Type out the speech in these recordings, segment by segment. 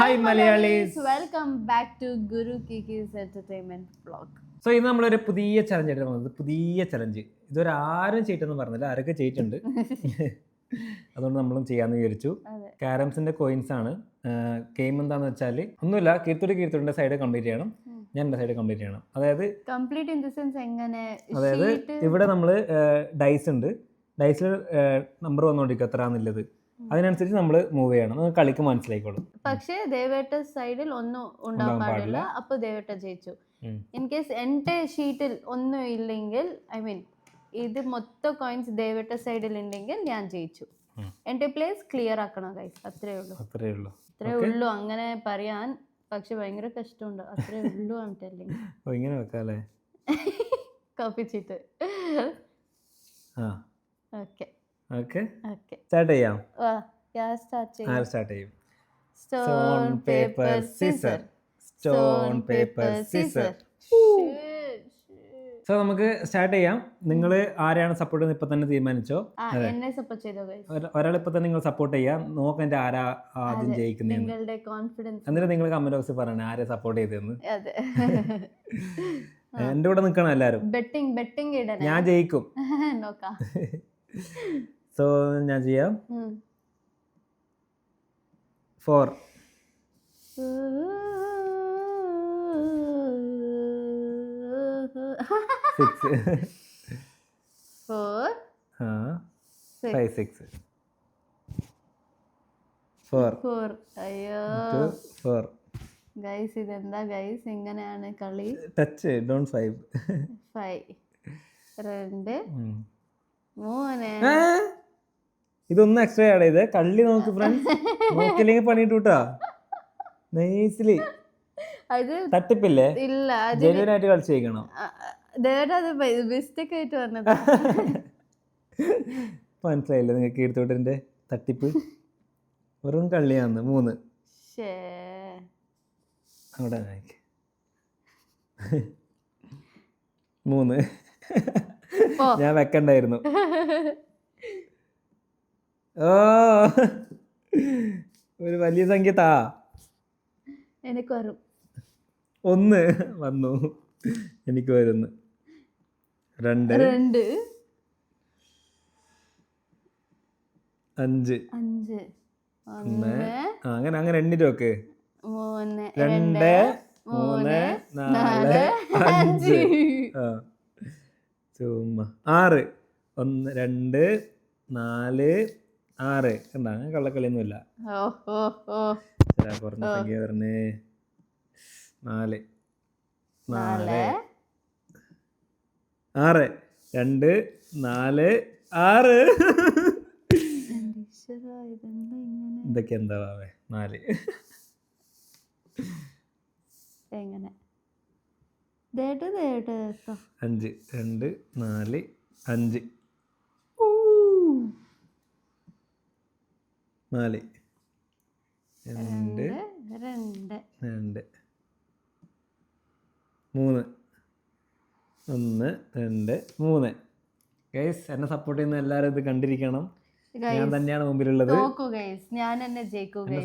Hi Malayalis. Welcome back to Guru Kiki's Entertainment Vlog. So ഇന്ന് നമ്മളൊരു പുതിയ challenge ആയിട്ട് വന്നത്. പുതിയ ചലഞ്ച് ഇതൊരു ആരും ചെയ്തിട്ടെന്ന് പറഞ്ഞില്ല, ആരൊക്കെ ചെയ്തിട്ടുണ്ട്. അതുകൊണ്ട് നമ്മളും ചെയ്യാമെന്ന് വിചാരിച്ചു. കാരംസിന്റെ കോയിൻസ് ആണ്. ഗെയിം എന്താണെന്ന് വെച്ചാൽ ഒന്നുമില്ല, കീർത്തുടിന്റെ സൈഡ് കംപ്ലീറ്റ് ചെയ്യണം, ഞാൻ എൻ്റെ സൈഡ് കംപ്ലീറ്റ് ചെയ്യണം. അതായത് കംപ്ലീറ്റ് ഇൻ ദി സെൻസ് എങ്ങനെ? അതായത് ഇവിടെ നമ്മൾ ഡൈസ് ഉണ്ട്, ഡൈസിൽ നമ്പർ വന്നുകൊണ്ടിരിക്കും എത്രയാണെന്നുള്ളത്, അതിനനുസരിച്ച് നമ്മൾ മൂവ് ചെയ്യണം. കളിക്ക് മനസ്സിലായിക്കോളും. പക്ഷേ ദേവേട്ട സൈഡിൽ ഒന്നും ഉണ്ടാവാൻ പാടില്ല. അപ്പൊ ദേവേട്ട ജയിച്ചു. ഇൻ കേസ് എന്റെ ഷീറ്റിൽ ഒന്നും ഇല്ലെങ്കിൽ, ഐ മീൻ ഇത് മൊത്തം കോയിൻസ് ദേവേട്ട സൈഡിൽ ഉണ്ടെങ്കിൽ ഞാൻ ജയിച്ചു. എന്റെ പ്ലേസ് ക്ലിയർ ആക്കണം ഗൈസ്, അത്രേ ഉള്ളൂ. അങ്ങനെ പറയാൻ പക്ഷെ ഭയങ്കര കഷ്ടമുണ്ട്. അത്രേ ഉള്ളൂ. ഇങ്ങനെ വെക്കാല്ലേ കോപ്പി ചീറ്റ്. സ്റ്റാർട്ട് ചെയ്യാം. സ്റ്റാർട്ട് ചെയ്യും. Stone paper scissor, stone paper scissor. So നമുക്ക് സ്റ്റാർട്ട് ചെയ്യാം. നിങ്ങൾ ആരെയാണ് സപ്പോർട്ട് ചെയ്യുന്നത് ഇപ്പൊ തന്നെ തീരുമാനിച്ചോ? എന്നെ സപ്പോർട്ട് ചെയ്തോ ഗൈസ്. ഒരാൾ ഇപ്പൊ തന്നെ നിങ്ങൾ സപ്പോർട്ട് ചെയ്യാം. നോക്കാം എന്റെ ആരാ ആദ്യം ജയിക്കുന്നതെന്ന്. നിങ്ങളുടെ കോൺഫിഡൻസ് എന്നിട്ട് നിങ്ങൾ കമന്റ് ബോക്സിൽ പറയണേ ആരെ സപ്പോർട്ട് ചെയ്തെന്ന്. എന്റെ കൂടെ നിൽക്കണം എല്ലാരും. ബെറ്റിംഗ് ഇടണം. ഞാൻ ജയിക്കും. നോക്കാം. സോ ഞാൻ ചെയ്യാം. 4 6 4 5 6 4 അയ്യോ 4 ഗൈസ്, ഇതെന്താ ഗൈസ്, ഇങ്ങനെയാണ് കളി. Touch don't 5 2 3. ഇതൊന്നും എക്സ്ട്രാ ആഡ് ചെയ്തേ. കള്ളി നോക്ക് ഫ്രണ്ട്സ്, നോക്കില്ലെങ്കിൽ പണിയിട്ടുട്ടാ. നൈസ്ലി. തട്ടിപ്പില്ലേ? ഇല്ല, ജെന്യുവൻ ആയിട്ട് കളിച്ചേക്കണം. മിസ്റ്റേക്ക് ആയിട്ട് വന്നത്. മനസ്സിലായില്ല നിങ്ങൾക്ക് കീർത്തോട്ടിന്റെ തട്ടിപ്പ്? വെറും കള്ളിയാന്ന്. 3 അവിടെ 3 ഞാൻ വെക്കണ്ടായിരുന്നു. ഓ, ഒരു വലിയ സംഖ്യ താ. എനിക്ക് വരും. 1 വന്നു, എനിക്ക് വരുന്നു. 2 5 അങ്ങനെ എണ്ണിട്ട് നോക്ക്. 2 3 4 5 ചുമ്മാ 6 1 2 4 6 കണ്ടാ. കള്ളക്കളിയൊന്നുമില്ല. കുറഞ്ഞ സംഖ്യ പറഞ്ഞേ. 4 6 2 4 6. ഇതൊക്കെ എന്താ 4 എങ്ങനെ? 5 2 4 5 4 2 3 1 2 3. ഗൈസ്, എന്നെ സപ്പോർട്ട് ചെയ്യുന്ന എല്ലാവരും ഇത് കണ്ടിരിക്കണം. ഞാൻ തന്നെയാണ് മുമ്പിലുള്ളത്. എന്നെ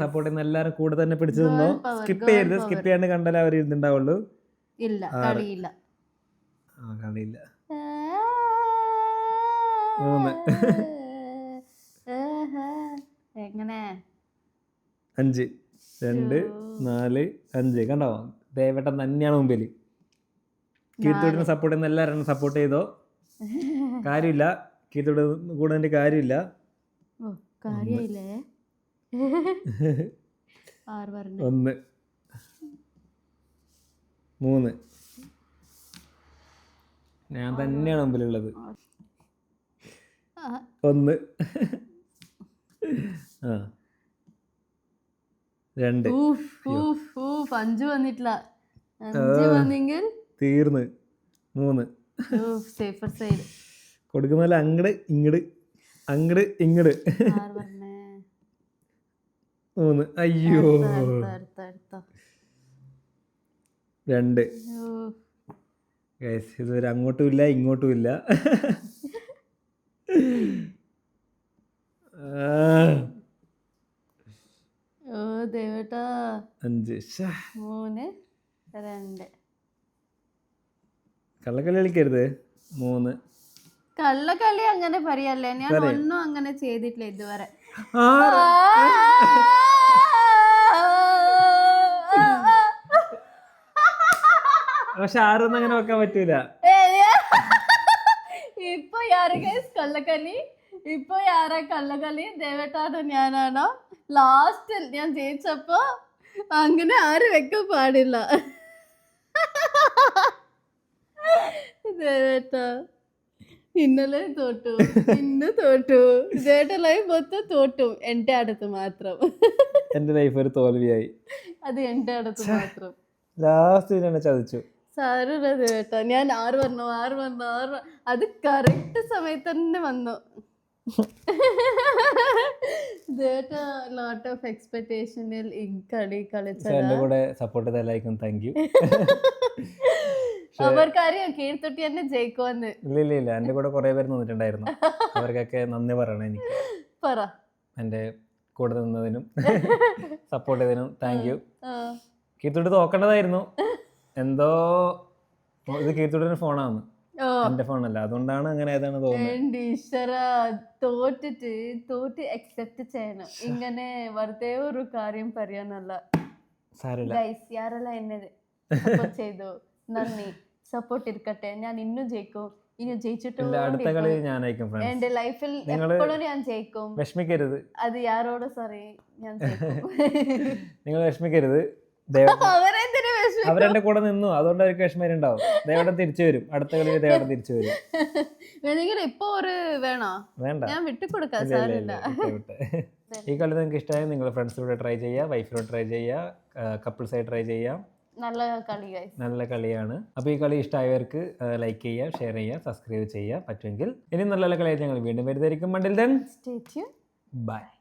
സപ്പോർട്ട് ചെയ്യുന്ന എല്ലാവരും കൂടെ തന്നെ പിടിച്ചു നിന്നോ. സ്കിപ്പ് ചെയ്യരുത്. സ്കിപ്പ് ചെയ്യാണ്ട് കണ്ടാലേ അവർ ഇരുന്നുണ്ടാവുള്ളൂ. കളിയില്ല. 3 എങ്ങനെ? 5 2 4 5 കണ്ടോ? ദേവേട്ടൻ തന്നെയാണ് മുമ്പിൽ. കീർത്തോട്ടിനെ സപ്പോർട്ട് ചെയ്യുന്ന എല്ലാവരും സപ്പോർട്ട് ചെയ്തോ. കാര്യമില്ല, കീർത്തോട് കൂടെ കാര്യമില്ല. 1 3 ഞാൻ തന്നെയാണ് മുമ്പിലുള്ളത്. 1 2 5 വന്നിട്ടില്ല. 5 വന്നെങ്കിൽ തീർന്ന്. 3 സേഫർ സൈഡ് കൊടുക്കുന്നല്ല. അങ്ങട് ഇങ്ങട് 3. അയ്യോ 2. ഇതൊരു അങ്ങോട്ടും ഇല്ല ഇങ്ങോട്ടും ഇല്ല. ഓ ദേവേട്ടാ 5. 3 2. കള്ളക്കളി കളിക്കരുത്. 3. കള്ളക്കളി അങ്ങനെ പറയല്ലേ, ഞാൻ ഒന്നും അങ്ങനെ ചെയ്തിട്ടില്ല ഇതുവരെ. 6. പക്ഷെ 6 ഒന്നും അങ്ങനെ വെക്കാൻ പറ്റൂല. ഇപ്പൊ യാര് ഗൈസ് കള്ളക്കളി? ഇപ്പൊ യാരാ കള്ളക്കളി? ദേവേട്ടാണോ ഞാനാണോ? ലാസ്റ്റിൽ ഞാൻ ജയിച്ചപ്പോ അങ്ങനെ ആരും വെക്കാൻ പാടില്ല. ദേവേട്ടാ ഇന്നലെ തോറ്റു, ഇന്ന് തോറ്റു. ദേവേട്ട ലൈഫ് മൊത്തം തോറ്റു, എന്റെ അടുത്ത് മാത്രം. എന്റെ ലൈഫ് ഒരു തോൽവിയായി. അത് എന്റെ അടുത്ത് മാത്രം. ലാസ്റ്റ് എന്നെ ചതിച്ചു. സാരമില്ല ദേവേട്ടാ, ഞാൻ 6 പറഞ്ഞു. അത് കറക്റ്റ് സമയത്ത് തന്നെ വന്നു. ദേവേട്ട ലോട്ട് ഓഫ് എക്സ്പെക്ടേഷനിൽ ഈ കളി കളിച്ചത്. എന്റെ കൂടെ സപ്പോർട്ട് ചെയ്ത എല്ലാവർക്കും താങ്ക് യു. അവർക്കറിയാം കീഴ്ത്തൊട്ടി തന്നെ ജയിക്കുമെന്ന്. ഇല്ല എന്റെ കൂടെ കുറെ പേര് നിന്നിട്ടുണ്ടായിരുന്നു. അവർക്കൊക്കെ നന്ദി പറയണം എനിക്ക്. പറ. എന്റെ കൂടെ നിന്നതിനും സപ്പോർട്ട് ചെയ്തതിനും താങ്ക് യു. കീർത്തിട്ട് തോക്കേണ്ടതായിരുന്നു. എന്തോ ഇത് കീർത്തിയുടെ ഫോണാണ്, എന്റെ ഫോണല്ല. അതുകൊണ്ടാണ് അങ്ങനെ ഏതാണ് തോറ്റ് അക്സെപ്റ്റ് ചെയ്യണം. ഇങ്ങനെ വെറുതെ ഒരു കാര്യം പറയാനല്ല. ഗൈസ് യാരെല്ലാം എന്നെ സപ്പോർട്ട് ചെയ്തു, നന്ദി. സപ്പോർട്ട് ഇരിക്കട്ടെ. ഞാൻ ഇന്നും ജയിക്കും, ഇനി ജയിച്ചിട്ടും അടുത്ത കളി ഞാനായിരിക്കും. എന്റെ ലൈഫിൽ എപ്പോഴും ഞാൻ ജയിക്കും. വിഷമിക്കരുത്. അത് യാരോട് സോറി, ഞാൻ ജയിക്കും. നിങ്ങൾ വിഷമിക്കരുത്. അവരെന്റെ കൂടെ നിന്നു, അതുകൊണ്ട് അവർക്ക് വിഷമം. ദേവട്ടം തിരിച്ചു വരും. അടുത്ത കളി ദേവട്ടം തിരിച്ചു വരും. ഇപ്പൊ ഒരു വേണോ? വേണ്ട, ഞാൻ വിട്ടുകൊടുക്കാം. ഈ കളി നിങ്ങൾക്ക് ഇഷ്ടമായി നിങ്ങളുടെ ഫ്രണ്ട്സിലൂടെ ട്രൈ ചെയ്യുക, വൈഫിലൂടെ ട്രൈ ചെയ്യുക, കപ്പിൾസായി ട്രൈ ചെയ്യാം. നല്ല കളിയാണ്. അപ്പോൾ ഈ കളി ഇഷ്ടമായവർക്ക് ലൈക്ക് ചെയ്യുക, ഷെയർ ചെയ്യുക, സബ്സ്ക്രൈബ് ചെയ്യുക. പറ്റുമെങ്കിൽ ഇനി നല്ല കളിയായിട്ട് ഞങ്ങൾ വീണ്ടും വരുന്നതായിരിക്കും. Until then, stay tuned. bye.